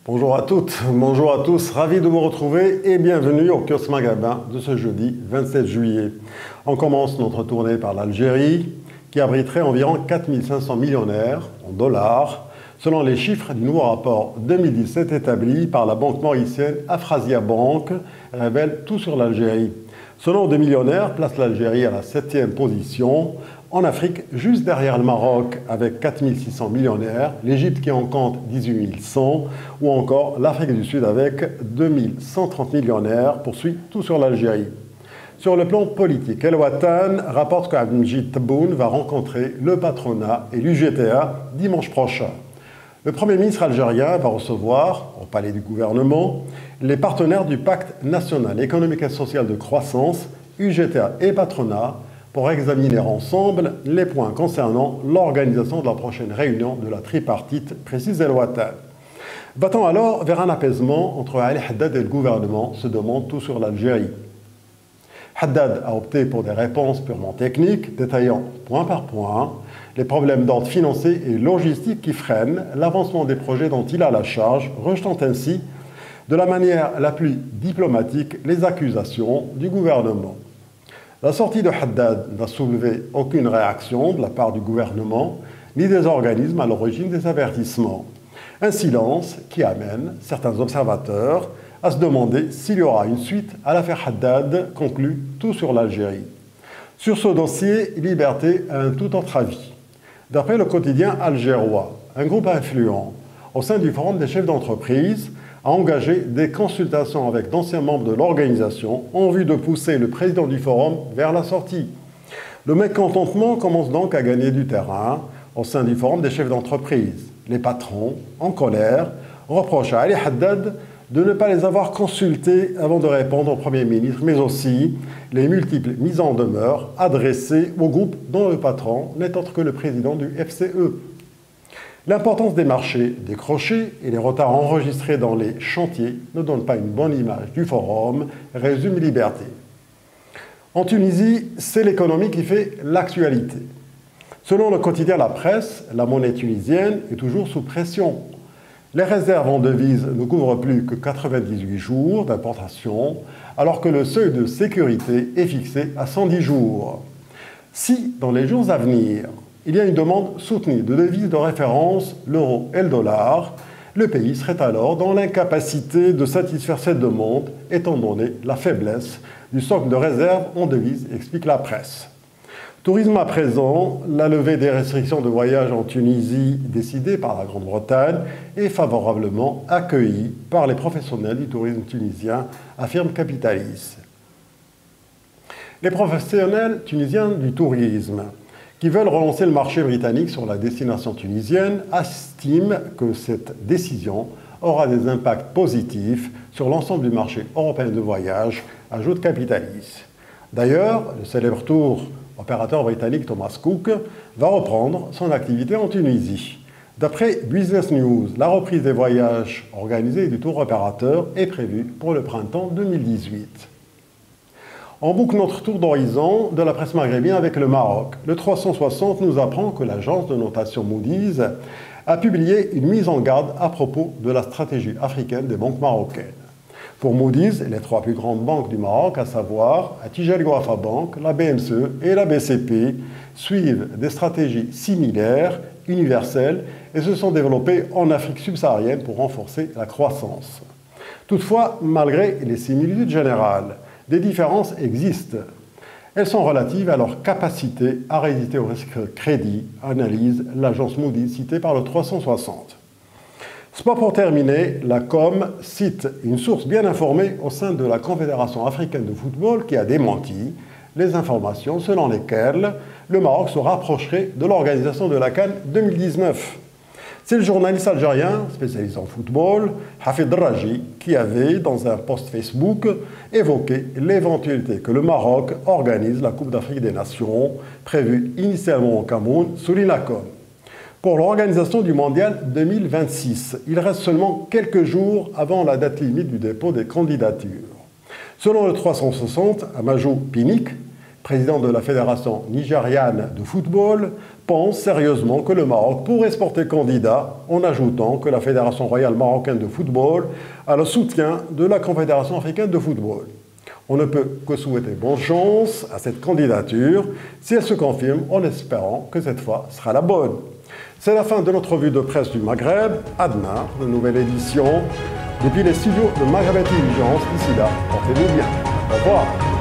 Bonjour à toutes, bonjour à tous, ravi de vous retrouver et bienvenue au Kiosque Maghrébin de ce jeudi 27 juillet. On commence notre tournée par l'Algérie qui abriterait environ 4500 millionnaires en dollars selon les chiffres du nouveau rapport 2017 établi par la banque mauricienne Afrasia Bank révèle tout sur l'Algérie. Ce nombre de millionnaires place l'Algérie à la 7e position en Afrique, juste derrière le Maroc avec 4600 millionnaires, l'Égypte qui en compte 18 100 ou encore l'Afrique du Sud avec 2130 millionnaires, poursuit tout sur l'Algérie. Sur le plan politique, El Watan rapporte qu'Abdelmajid Tebboune va rencontrer le patronat et l'UGTA dimanche prochain. Le Premier ministre algérien va recevoir, au palais du gouvernement, les partenaires du Pacte national économique et social de croissance, UGTA et patronat, pour examiner ensemble les points concernant l'organisation de la prochaine réunion de la tripartite, précise El Watan. Va-t-on alors vers un apaisement entre Ali Haddad et le gouvernement, se demande tout sur l'Algérie. Haddad a opté pour des réponses purement techniques, détaillant point par point les problèmes d'ordre financier et logistique qui freinent l'avancement des projets dont il a la charge, rejetant ainsi de la manière la plus diplomatique les accusations du gouvernement. La sortie de Haddad n'a soulevé aucune réaction de la part du gouvernement ni des organismes à l'origine des avertissements. Un silence qui amène certains observateurs à se demander s'il y aura une suite à l'affaire Haddad, conclut tout sur l'Algérie. Sur ce dossier, Liberté a un tout autre avis. D'après le quotidien algérois, un groupe influent au sein du Forum des chefs d'entreprise a engagé des consultations avec d'anciens membres de l'organisation en vue de pousser le président du forum vers la sortie. Le mécontentement commence donc à gagner du terrain au sein du forum des chefs d'entreprise. Les patrons, en colère, reprochent à Ali Haddad de ne pas les avoir consultés avant de répondre au Premier ministre, mais aussi les multiples mises en demeure adressées au groupe dont le patron n'est autre que le président du FCE. L'importance des marchés décrochés et les retards enregistrés dans les chantiers ne donnent pas une bonne image du forum, résume Liberté. En Tunisie, c'est l'économie qui fait l'actualité. Selon le quotidien La Presse, la monnaie tunisienne est toujours sous pression. Les réserves en devises ne couvrent plus que 98 jours d'importation, alors que le seuil de sécurité est fixé à 110 jours. Si, dans les jours à venir, il y a une demande soutenue de devises de référence, l'euro et le dollar, le pays serait alors dans l'incapacité de satisfaire cette demande, étant donné la faiblesse du socle de réserve en devises, explique la presse. Tourisme à présent, la levée des restrictions de voyage en Tunisie décidée par la Grande-Bretagne est favorablement accueillie par les professionnels du tourisme tunisien, affirme Capitalis. Les professionnels tunisiens du tourisme qui veulent relancer le marché britannique sur la destination tunisienne estiment que cette décision aura des impacts positifs sur l'ensemble du marché européen de voyage, ajoute Capitalis. D'ailleurs, le célèbre tour opérateur britannique Thomas Cook va reprendre son activité en Tunisie. D'après Business News, la reprise des voyages organisés du tour opérateur est prévue pour le printemps 2018. On boucle notre tour d'horizon de la presse maghrébine avec le Maroc. Le 360 nous apprend que l'agence de notation Moody's a publié une mise en garde à propos de la stratégie africaine des banques marocaines. Pour Moody's, les trois plus grandes banques du Maroc, à savoir Attijari Wafa Bank, la BMCE et la BCP, suivent des stratégies similaires, universelles, et se sont développées en Afrique subsaharienne pour renforcer la croissance. Toutefois, malgré les similitudes générales, des différences existent. Elles sont relatives à leur capacité à résister au risque crédit, analyse l'agence Moody's citée par le 360. C'est pas pour terminer, la Com cite une source bien informée au sein de la Confédération africaine de football qui a démenti les informations selon lesquelles le Maroc se rapprocherait de l'organisation de la CAN 2019. C'est le journaliste algérien spécialisé en football, Hafid Raji, qui avait, dans un post Facebook, évoqué l'éventualité que le Maroc organise la Coupe d'Afrique des Nations, prévue initialement au Cameroun, sous l'INACOM. Pour l'organisation du Mondial 2026, il reste seulement quelques jours avant la date limite du dépôt des candidatures. Selon le 360, Amajou Pinnick, président de la Fédération nigériane de football, pense sérieusement que le Maroc pourrait se porter candidat en ajoutant que la Fédération royale marocaine de football a le soutien de la Confédération africaine de football. On ne peut que souhaiter bonne chance à cette candidature si elle se confirme en espérant que cette fois sera la bonne. C'est la fin de notre revue de presse du Maghreb. À demain pour une nouvelle édition depuis les studios de Maghreb Intelligence. D'ici là, portez-vous bien. Au revoir.